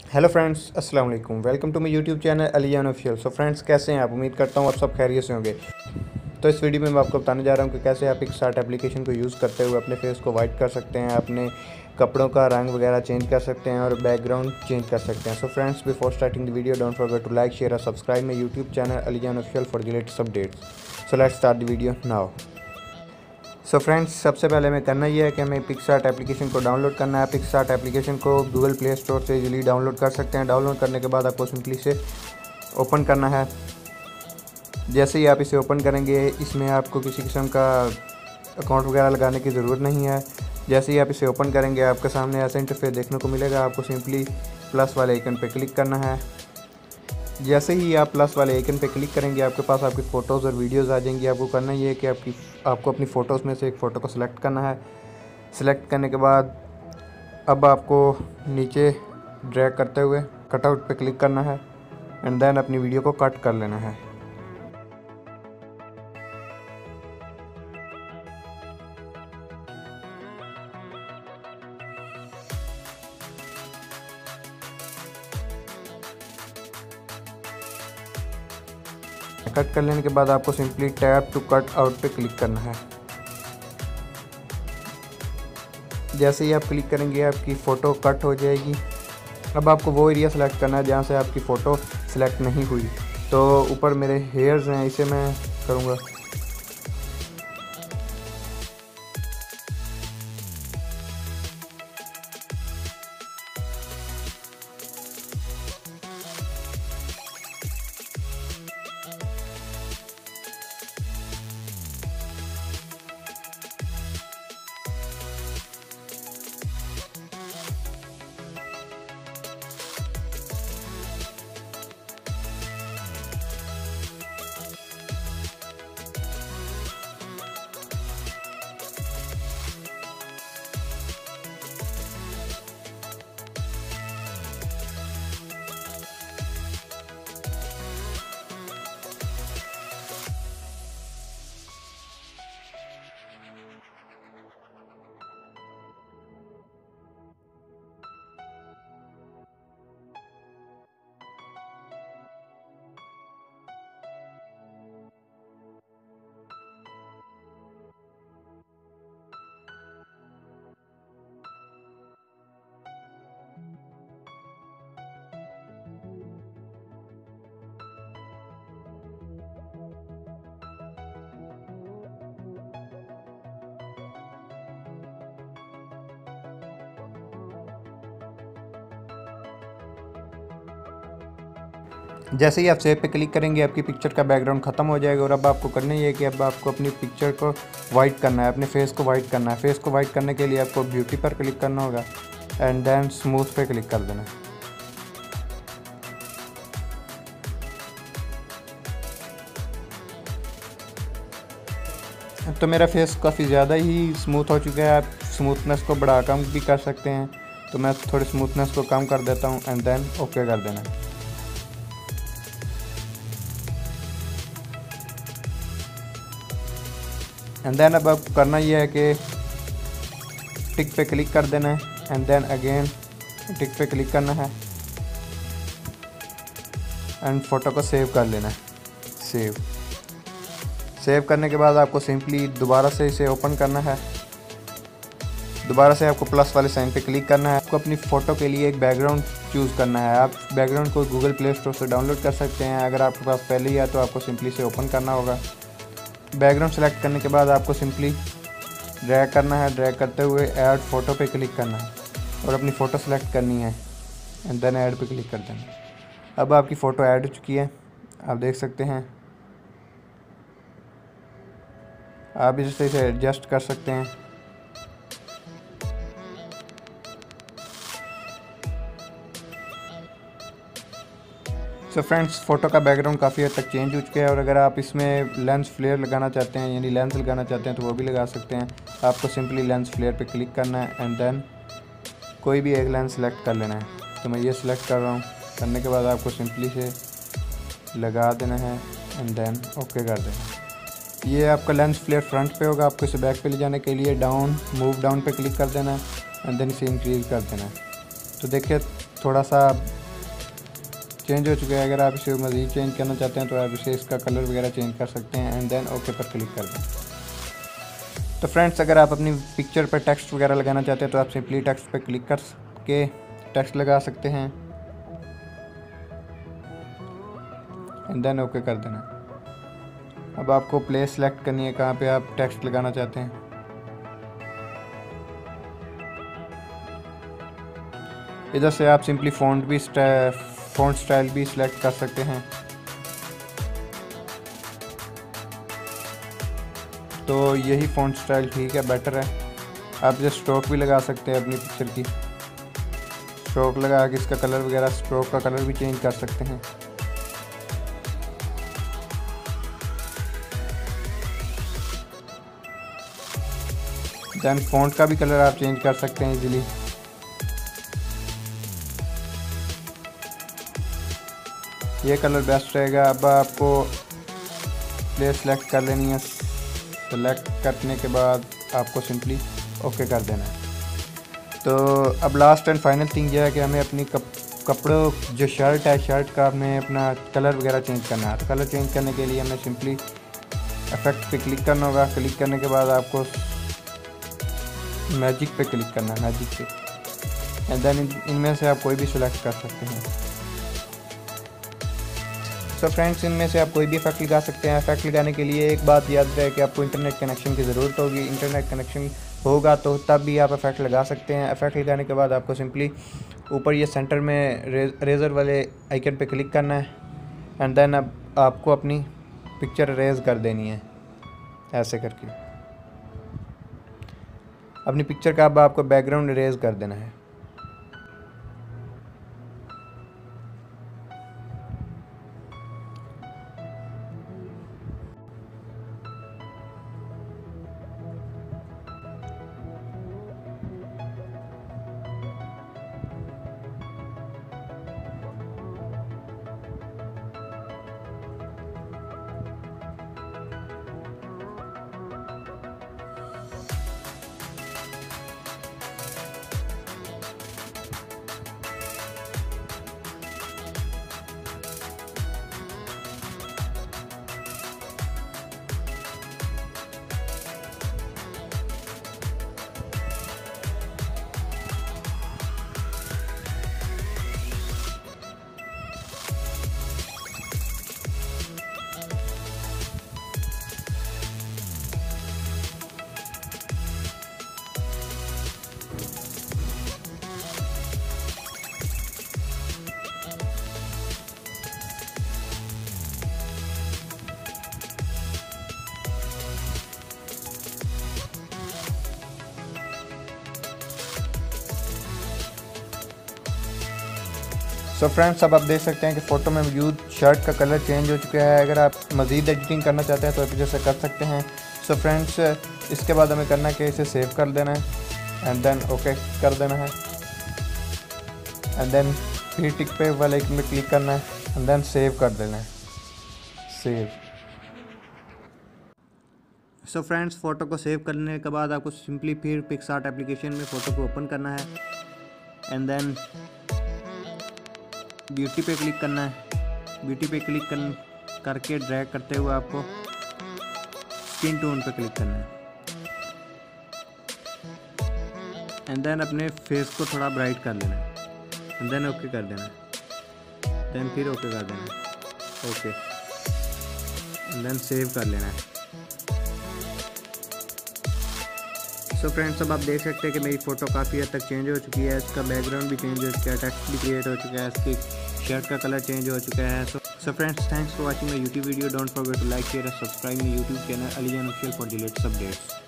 Hello friends, अस्सलाम वालेकुम। Welcome to my YouTube channel Alijan official. So friends, कैसे हैं आप? उम्मीद करता हूँ आप सब खैरियत से होंगे। तो इस वीडियो में मैं आपको बताने जा रहा हूँ कि कैसे आप पिक्सार्ट एप्लीकेशन को यूज़ करते हुए अपने फेस को वाइट कर सकते हैं, अपने कपड़ों का रंग वगैरह चेंज कर सकते हैं और बैकग्राउंड चेंज कर सकते हैं। So friends, before starting the video don't forget to like, share और subscribe my YouTube channel Alijan official for the latest updates. So let's start the video now. So friends, सबसे पहले हमें करना ये है कि हमें पिक्सार्ट एप्लीकेशन को डाउनलोड करना है। पिक्सार्ट एप्लीकेशन को गूगल प्ले स्टोर से इजीली डाउनलोड कर सकते हैं। डाउनलोड करने के बाद आपको सिंपली से ओपन करना है। जैसे ही आप इसे ओपन करेंगे, इसमें आपको किसी किस्म का अकाउंट वगैरह लगाने की ज़रूरत नहीं है। जैसे ही आप इसे ओपन करेंगे, आपके सामने ऐसा इंटरफेस देखने को मिलेगा। आपको सिंपली प्लस वाले आइकन पर क्लिक करना है। जैसे ही आप प्लस वाले आइकन पे क्लिक करेंगे, आपके पास आपकी फ़ोटोज़ और वीडियोज़ आ जाएंगी। आपको करना ये है कि आपको अपनी फ़ोटोज़ में से एक फ़ोटो को सिलेक्ट करना है। सिलेक्ट करने के बाद अब आपको नीचे ड्रैग करते हुए कटआउट पे क्लिक करना है एंड देन अपनी वीडियो को कट कर लेना है। कट कर लेने के बाद आपको simply tap to cut out पे क्लिक करना है। जैसे ही आप क्लिक करेंगे, आपकी फ़ोटो कट हो जाएगी। अब आपको वो एरिया सेलेक्ट करना है जहाँ से आपकी फ़ोटो सेलेक्ट नहीं हुई। तो ऊपर मेरे हेयर्स हैं, इसे मैं करूँगा। जैसे ही आप सेव पे क्लिक करेंगे, आपकी पिक्चर का बैकग्राउंड ख़त्म हो जाएगा। और अब आपको करना ये है कि अब आपको अपनी पिक्चर को वाइट करना है, अपने फेस को वाइट करना है। फेस को वाइट करने के लिए आपको ब्यूटी पर क्लिक करना होगा एंड देन स्मूथ पे क्लिक कर देना है। तो मेरा फेस काफ़ी ज़्यादा ही स्मूथ हो चुका है। आप स्मूथनेस को बढ़ा कम भी कर सकते हैं। तो मैं थोड़ी स्मूथनेस को कम कर देता हूँ एंड देन ओके कर देना है। एंड देन अब आपको करना ये है कि टिक पे क्लिक कर देना है एंड देन अगेन टिक पे क्लिक करना है एंड फ़ोटो को सेव कर लेना है। सेव करने के बाद आपको सिंपली दोबारा से इसे ओपन करना है। दोबारा से आपको प्लस वाले साइन पे क्लिक करना है। आपको अपनी फ़ोटो के लिए एक बैकग्राउंड चूज़ करना है। आप बैकग्राउंड को गूगल प्ले स्टोर से डाउनलोड कर सकते हैं। अगर आपके पास पहले ही है तो आपको सिंपली से ओपन करना होगा। बैकग्राउंड सेलेक्ट करने के बाद आपको सिंपली ड्रैग करना है। ड्रैग करते हुए ऐड फ़ोटो पे क्लिक करना है और अपनी फ़ोटो सेलेक्ट करनी है एंड देन ऐड पे क्लिक कर देना है। अब आपकी फ़ोटो ऐड हो चुकी है, आप देख सकते हैं। आप इसे एडजस्ट कर सकते हैं। सो फ्रेंड्स, फ़ोटो का बैकग्राउंड काफ़ी हद तक चेंज हो चुका है। और अगर आप इसमें लेंस फ्लेयर लगाना चाहते हैं, यानी लेंस लगाना चाहते हैं, तो वो भी लगा सकते हैं। आपको सिंपली लेंस फ्लेयर पे क्लिक करना है एंड देन कोई भी एक लेंस सेलेक्ट कर लेना है। तो मैं ये सिलेक्ट कर रहा हूँ। करने के बाद आपको सिंपली से लगा देना है एंड देन ओके कर देना। ये आपका लेंस फ्लेयर फ्रंट पे होगा। आपको इसे बैक पे ले जाने के लिए मूव डाउन पे क्लिक कर देना है एंड देन इसे इंक्रीज कर देना है। तो देखिए थोड़ा सा चेंज हो चुका है। अगर आप इसे मज़ीद चेंज करना चाहते हैं तो आप इसे इसका कलर वगैरह चेंज कर सकते हैं एंड देन ओके पर क्लिक कर दें। तो फ्रेंड्स, अगर आप अपनी पिक्चर पर टेक्स्ट वगैरह लगाना चाहते हैं तो आप सिंपली टेक्स्ट पर क्लिक करके टेक्स्ट लगा सकते हैं एंड देन ओके कर देना। अब आपको प्लेस सेलेक्ट करनी है कहाँ पे आप टेक्स्ट लगाना चाहते हैं। इधर से आप सिंपली फ़ॉन्ट स्टाइल भी सिलेक्ट कर सकते हैं। तो यही फ़ॉन्ट स्टाइल ठीक है, बेटर है। आप इधर स्ट्रोक भी लगा सकते हैं, अपनी पिक्चर की स्ट्रोक लगा के इसका कलर वगैरह, स्ट्रोक का कलर भी चेंज कर सकते हैं। दैन फ़ॉन्ट का भी कलर आप चेंज कर सकते हैं इजीली। ये कलर बेस्ट रहेगा। अब आपको प्लेस सेलेक्ट कर लेनी है। सेलेक्ट करने के बाद आपको सिंपली ओके कर देना है। तो अब लास्ट एंड फाइनल थिंग यह है कि हमें अपनी कपड़ों जो शर्ट है, शर्ट का हमें अपना कलर वगैरह चेंज करना है। तो कलर चेंज करने के लिए हमें सिंपली इफेक्ट पे क्लिक करना होगा। क्लिक करने के बाद आपको मैजिक पे क्लिक करना है, मैजिक पे, एंड देन इनमें से आप कोई भी सिलेक्ट कर सकते हैं। सो फ्रेंड्स, इनमें से आप कोई भी इफेक्ट लगा सकते हैं। इफेक्ट लगाने के लिए एक बात याद रहे कि आपको इंटरनेट कनेक्शन की ज़रूरत होगी। इंटरनेट कनेक्शन होगा तो तब भी आप इफेक्ट लगा सकते हैं। इफेक्ट लगाने के बाद आपको सिंपली ऊपर ये सेंटर में रेज़र वाले आइकन पे क्लिक करना है एंड देन अब आपको अपनी पिक्चर रेज कर देनी है ऐसे करके। अपनी पिक्चर का अब आपको बैकग्राउंड इरेज कर देना है। सो फ्रेंड्स, अब आप देख सकते हैं कि फ़ोटो में मौजूद शर्ट का कलर चेंज हो चुका है। अगर आप मज़ीद एडिटिंग करना चाहते हैं तो आप जैसे कर सकते हैं। सो फ्रेंड्स, इसके बाद हमें करना है कि इसे सेव कर देना है एंड देन ओके कर देना है एंड देन फिर टिक पे वाले में क्लिक करना है एंड देन सेव कर देना है, सेव। सो फ्रेंड्स, फ़ोटो को सेव करने के बाद आपको सिंपली फिर पिक्सआर्ट एप्लीकेशन में फ़ोटो को ओपन करना है एंड देन ब्यूटी पे क्लिक करना है। ब्यूटी पे क्लिक करके ड्रैग करते हुए आपको स्किन टोन पे क्लिक करना है एंड देन अपने फेस को थोड़ा ब्राइट कर लेना है एंड देन ओके कर देना है, देन फिर ओके कर देना है, ओके एंड देन सेव कर लेना है। सो फ्रेंड्स, अब आप देख सकते हैं कि मेरी फ़ोटो काफ़ी हद तक चेंज हो चुकी है। इसका बैकग्राउंड भी चेंज हो चुका है, टेक्स्ट भी क्रिएट हो चुका है, इसकी शर्ट का कलर चेंज हो चुका है। So friends, thanks for watching my YouTube video. Don't forget to like, share and subscribe my YouTube channel Ali Jan official for the latest updates.